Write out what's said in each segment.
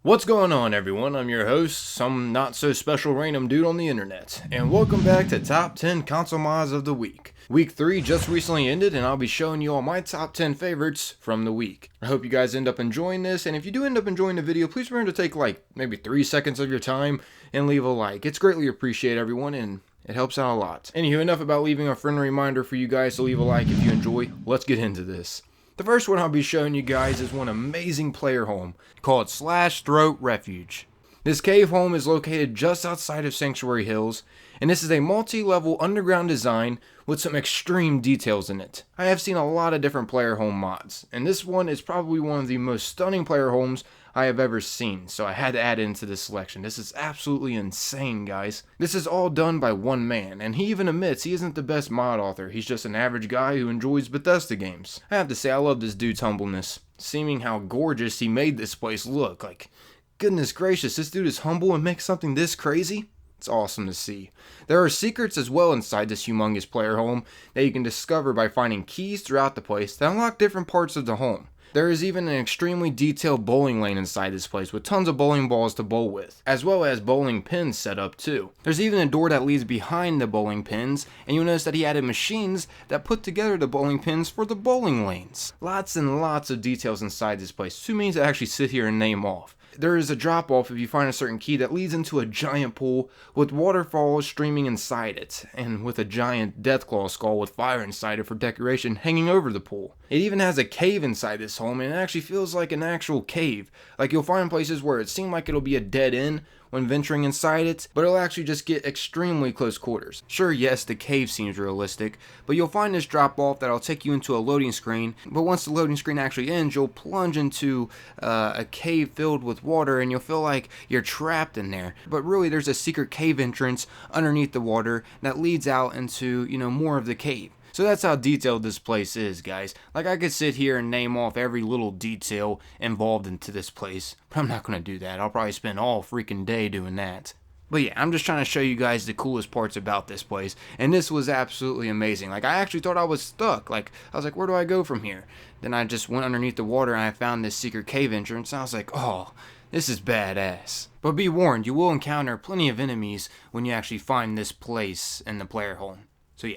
What's going on, everyone? I'm your host, some not so special random dude on the internet, and welcome back to Top 10 Console Mods of the Week. Week 3 just recently ended, and I'll be showing you all my top 10 favorites from the week. I hope you guys end up enjoying this, and if you do end up enjoying the video, please remember to take maybe 3 seconds of your time and leave a like. It's greatly appreciated, everyone, and it helps out a lot. Anywho, enough about leaving a friendly reminder for you guys to leave a like if you enjoy. Let's get into this. The first one I'll be showing you guys is one amazing player home called SLASHTHROAT Refuge. This cave home is located just outside of Sanctuary Hills, and this is a multi-level underground design with some extreme details in it. I have seen a lot of different player home mods, and this one is probably one of the most stunning player homes I have ever seen, so I had to add it into this selection. This is absolutely insane, guys. This is all done by one man, and he even admits he isn't the best mod author. He's just an average guy who enjoys Bethesda games. I have to say, I love this dude's humbleness, seeing how gorgeous he made this place look. Like, goodness gracious, this dude is humble and makes something this crazy? It's awesome to see. There are secrets as well inside this humongous player home that you can discover by finding keys throughout the place that unlock different parts of the home. There is even an extremely detailed bowling lane inside this place with tons of bowling balls to bowl with, as well as bowling pins set up too. There's even a door that leads behind the bowling pins, and you'll notice that he added machines that put together the bowling pins for the bowling lanes. Lots and lots of details inside this place, too many to actually sit here and name off. There is a drop off if you find a certain key that leads into a giant pool with waterfalls streaming inside it, and with a giant Deathclaw skull with fire inside it for decoration hanging over the pool. It even has a cave inside this home, and it actually feels like an actual cave. Like, you'll find places where it seems like it'll be a dead end when venturing inside it, but it'll actually just get extremely close quarters. Sure, yes, the cave seems realistic, but you'll find this drop off that'll take you into a loading screen, but once the loading screen actually ends, you'll plunge into a cave filled with water, and you'll feel like you're trapped in there. But really, there's a secret cave entrance underneath the water that leads out into, more of the cave. So that's how detailed this place is, guys. Like, I could sit here and name off every little detail involved into this place, but I'm not going to do that. I'll probably spend all freaking day doing that. But yeah, I'm just trying to show you guys the coolest parts about this place, and this was absolutely amazing. Like, I actually thought I was stuck. Like, I was like, where do I go from here? Then I just went underneath the water and I found this secret cave entrance, and I was like, oh, this is badass. But be warned, you will encounter plenty of enemies when you actually find this place in the player home. So yeah.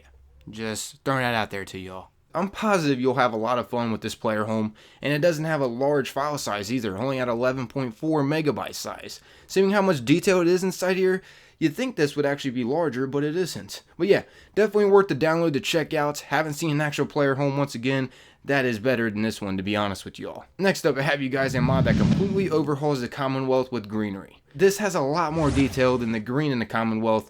Just throwing that out there to y'all. I'm positive you'll have a lot of fun with this player home, and it doesn't have a large file size either, only at 11.4 megabyte size. Seeing how much detail it is inside here, you'd think this would actually be larger, but it isn't. But yeah, definitely worth the download to check out. Haven't seen an actual player home once again. That is better than this one, to be honest with y'all. Next up, I have you guys a mod that completely overhauls the Commonwealth with greenery. This has a lot more detail than the green in the Commonwealth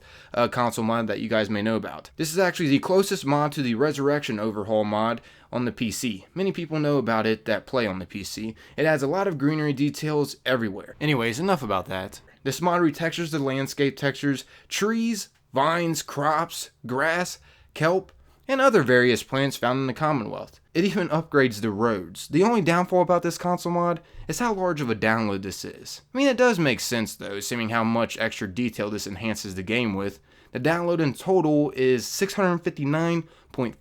console mod that you guys may know about. This is actually the closest mod to the Resurrection overhaul mod on the PC. Many people know about it that play on the PC. It adds a lot of greenery details everywhere. Anyways, enough about that. This mod retextures the landscape textures, trees, vines, crops, grass, kelp, and other various plants found in the Commonwealth. It even upgrades the roads. The only downfall about this console mod is how large of a download this is. I mean, it does make sense though, seeing how much extra detail this enhances the game with. The download in total is 659.5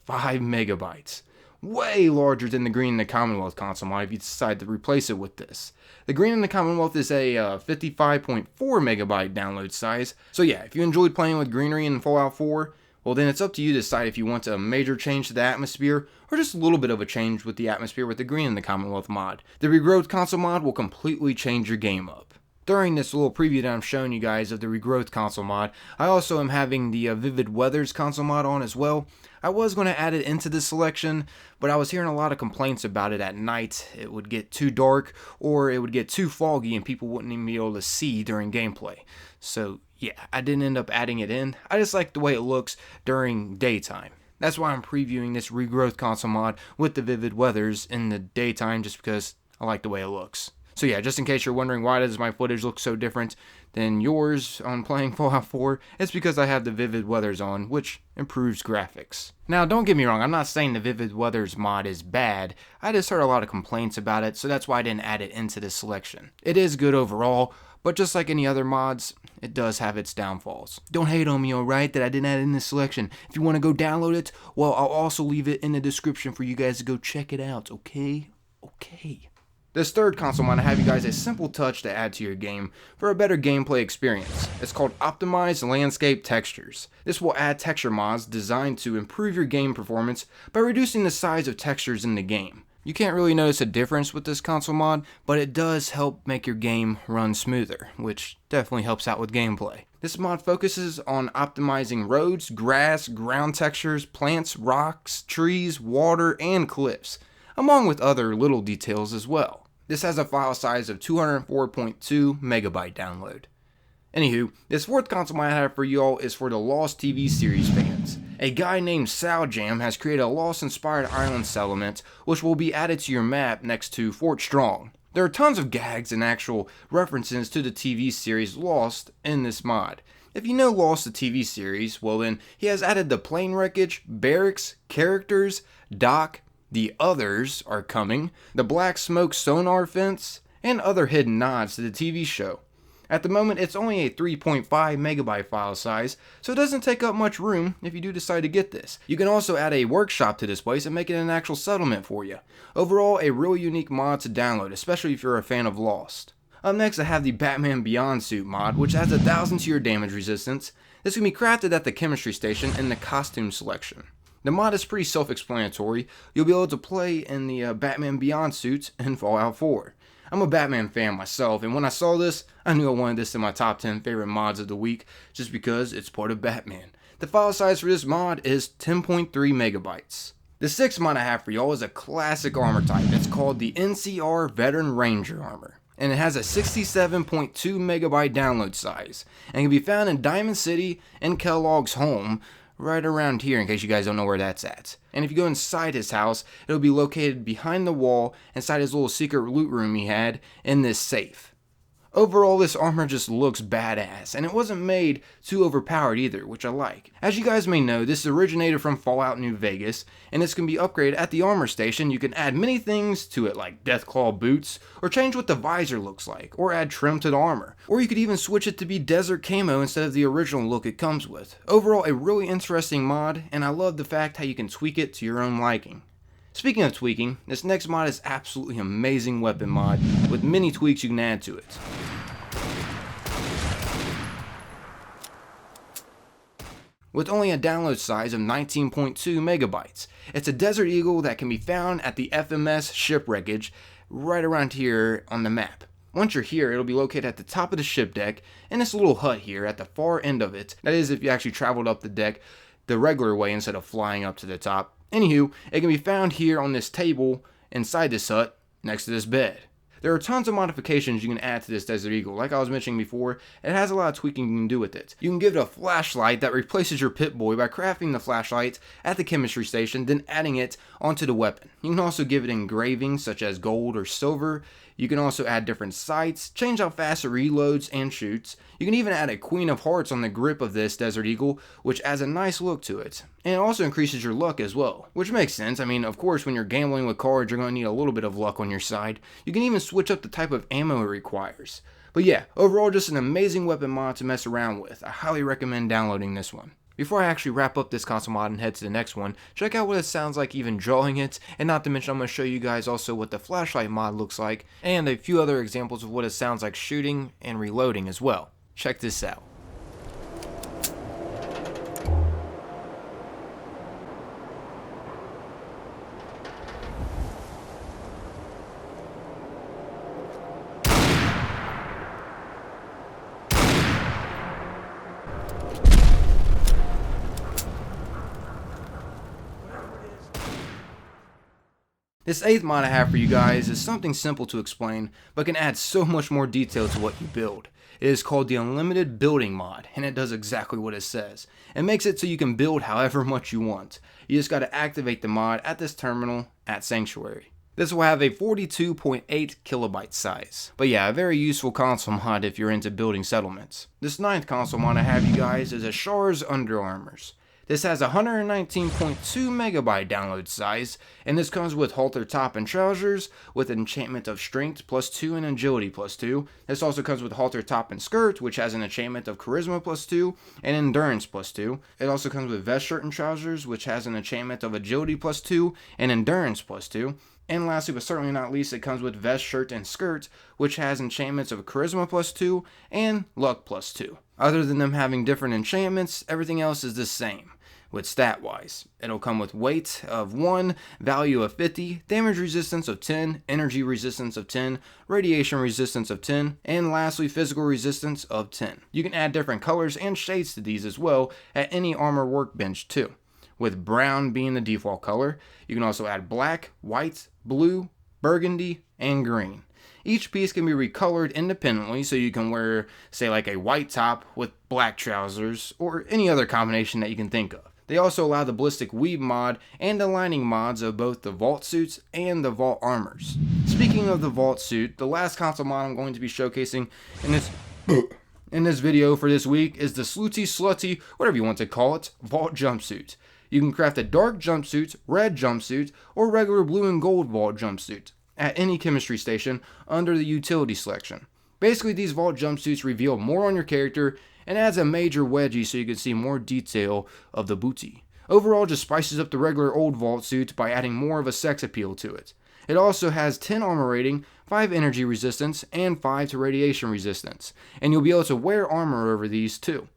megabytes. Way larger than the green in the Commonwealth console mod if you decide to replace it with this. The green in the Commonwealth is a 55.4 megabyte download size. So yeah, if you enjoyed playing with greenery in Fallout 4, well then it's up to you to decide if you want a major change to the atmosphere or just a little bit of a change with the atmosphere with the green in the Commonwealth mod. The Regrowth console mod will completely change your game up. During this little preview that I'm showing you guys of the Regrowth console mod, I also am having the Vivid Weathers console mod on as well. I was going to add it into this selection, but I was hearing a lot of complaints about it at night. It would get too dark or it would get too foggy and people wouldn't even be able to see during gameplay. So yeah, I didn't end up adding it in. I just like the way it looks during daytime. That's why I'm previewing this Regrowth console mod with the Vivid Weathers in the daytime, just because I like the way it looks. So yeah, just in case you're wondering why does my footage look so different than yours on playing Fallout 4, it's because I have the Vivid Weathers on, which improves graphics. Now don't get me wrong, I'm not saying the Vivid Weathers mod is bad, I just heard a lot of complaints about it, so that's why I didn't add it into this selection. It is good overall, but just like any other mods, it does have its downfalls. Don't hate on me, alright, that I didn't add it in this selection. If you want to go download it, well, I'll also leave it in the description for you guys to go check it out, okay? Okay. This third console mod I have you guys a simple touch to add to your game for a better gameplay experience. It's called Optimized Landscape Textures. This will add texture mods designed to improve your game performance by reducing the size of textures in the game. You can't really notice a difference with this console mod, but it does help make your game run smoother, which definitely helps out with gameplay. This mod focuses on optimizing roads, grass, ground textures, plants, rocks, trees, water, and cliffs, along with other little details as well. This has a file size of 204.2 megabyte download. Anywho, this fourth console mod I have for y'all is for the Lost TV series fans. A guy named SalJam has created a Lost-inspired island settlement which will be added to your map next to Fort Strong. There are tons of gags and actual references to the TV series Lost in this mod. If you know Lost the TV series, well then he has added the plane wreckage, barracks, characters, dock, the others are coming, the black smoke sonar fence, and other hidden nods to the TV show. At the moment, it's only a 3.5 megabyte file size, so it doesn't take up much room if you do decide to get this. You can also add a workshop to this place and make it an actual settlement for you. Overall, a really unique mod to download, especially if you're a fan of Lost. Up next, I have the Batman Beyond Suit mod, which adds 1,000 to your damage resistance. This can be crafted at the chemistry station in the costume selection. The mod is pretty self-explanatory. You'll be able to play in the Batman Beyond suits in Fallout 4. I'm a Batman fan myself, and when I saw this, I knew I wanted this in my top 10 favorite mods of the week, just because it's part of Batman. The file size for this mod is 10.3 megabytes. The sixth mod I have for y'all is a classic armor type. It's called the NCR Veteran Ranger Armor, and it has a 67.2 megabyte download size, and can be found in Diamond City and Kellogg's home, right around here in case you guys don't know where that's at. And if you go inside his house, it'll be located behind the wall inside his little secret loot room he had in this safe. Overall, this armor just looks badass, and it wasn't made too overpowered either, which I like. As you guys may know, this originated from Fallout New Vegas, and this can be upgraded at the armor station. You can add many things to it, like Deathclaw boots, or change what the visor looks like, or add trim to the armor. Or you could even switch it to be desert camo instead of the original look it comes with. Overall, a really interesting mod, and I love the fact how you can tweak it to your own liking. Speaking of tweaking, this next mod is absolutely amazing weapon mod with many tweaks you can add to it. With only a download size of 19.2 megabytes. It's a Desert Eagle that can be found at the FMS ship wreckage right around here on the map. Once you're here, it'll be located at the top of the ship deck in this little hut here at the far end of it. That is if you actually traveled up the deck the regular way instead of flying up to the top. Anywho, it can be found here on this table inside this hut next to this bed. There are tons of modifications you can add to this Desert Eagle. Like I was mentioning before, it has a lot of tweaking you can do with it. You can give it a flashlight that replaces your Pip-Boy by crafting the flashlight at the chemistry station, then adding it onto the weapon. You can also give it engravings such as gold or silver. You can also add different sights, change how fast it reloads and shoots. You can even add a Queen of Hearts on the grip of this Desert Eagle, which adds a nice look to it. And it also increases your luck as well, which makes sense. I mean, of course, when you're gambling with cards, you're going to need a little bit of luck on your side. You can even switch up the type of ammo it requires. But yeah, overall just an amazing weapon mod to mess around with. I highly recommend downloading this one. Before I actually wrap up this console mod and head to the next one, check out what it sounds like even drawing it, and not to mention I'm going to show you guys also what the flashlight mod looks like, and a few other examples of what it sounds like shooting and reloading as well. Check this out. This eighth mod I have for you guys is something simple to explain, but can add so much more detail to what you build. It is called the Unlimited Building mod, and it does exactly what it says. It makes it so you can build however much you want. You just gotta activate the mod at this terminal at Sanctuary. This will have a 42.8 kilobyte size. But yeah, a very useful console mod if you're into building settlements. This ninth console mod I have you guys is Ashara's Under Armours. This has a 119.2 megabyte download size, and this comes with halter top and trousers, with enchantment of strength +2 and agility +2. This also comes with halter top and skirt, which has an enchantment of charisma +2 and endurance +2. It also comes with vest shirt and trousers, which has an enchantment of agility +2 and endurance +2. And lastly, but certainly not least, it comes with vest, shirt, and skirt, which has enchantments of Charisma +2 and Luck +2. Other than them having different enchantments, everything else is the same. With stat-wise, it'll come with weight of 1, value of 50, damage resistance of 10, energy resistance of 10, radiation resistance of 10, and lastly, physical resistance of 10. You can add different colors and shades to these as well at any armor workbench too, with brown being the default color. You can also add black, white, blue, burgundy, and green. Each piece can be recolored independently, so you can wear, say, like a white top with black trousers, or any other combination that you can think of. They also allow the ballistic weave mod and aligning mods of both the vault suits and the vault armors. Speaking of the vault suit, the last console mod I'm going to be showcasing in this video for this week is the SLOOTY, whatever you want to call it, vault jumpsuit. You can craft a dark jumpsuit, red jumpsuit, or regular blue and gold vault jumpsuit at any chemistry station under the utility selection. Basically, these vault jumpsuits reveal more on your character and adds a major wedgie so you can see more detail of the booty. Overall, just spices up the regular old vault suit by adding more of a sex appeal to it. It also has 10 armor rating, 5 energy resistance, and 5 to radiation resistance, and you'll be able to wear armor over these too.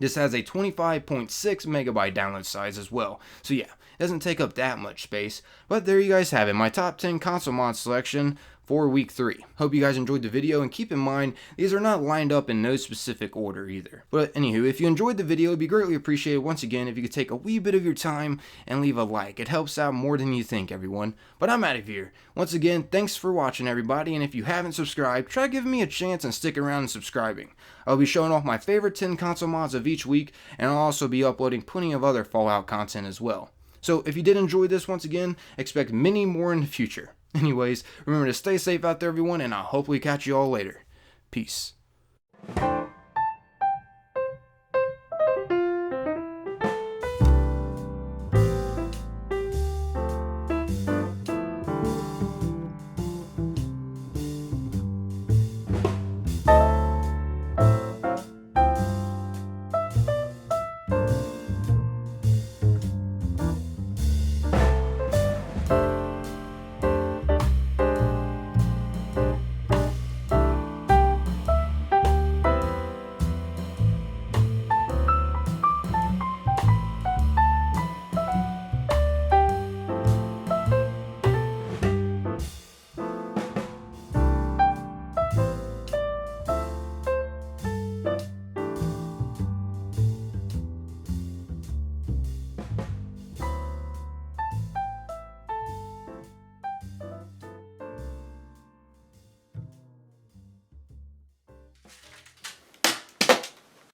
This has a 25.6 megabyte download size as well, so yeah, it doesn't take up that much space. But there you guys have it, my top 10 console mod selection for week 3. Hope you guys enjoyed the video, and keep in mind, these are not lined up in no specific order either. But anywho, if you enjoyed the video, it'd be greatly appreciated once again if you could take a wee bit of your time and leave a like. It helps out more than you think, everyone. But I'm out of here. Once again, thanks for watching, everybody, and if you haven't subscribed, try giving me a chance and stick around and subscribing. I'll be showing off my favorite 10 console mods of each week, and I'll also be uploading plenty of other Fallout content as well. So if you did enjoy this, once again, expect many more in the future. Anyways, remember to stay safe out there, everyone, and I'll hopefully catch you all later. Peace.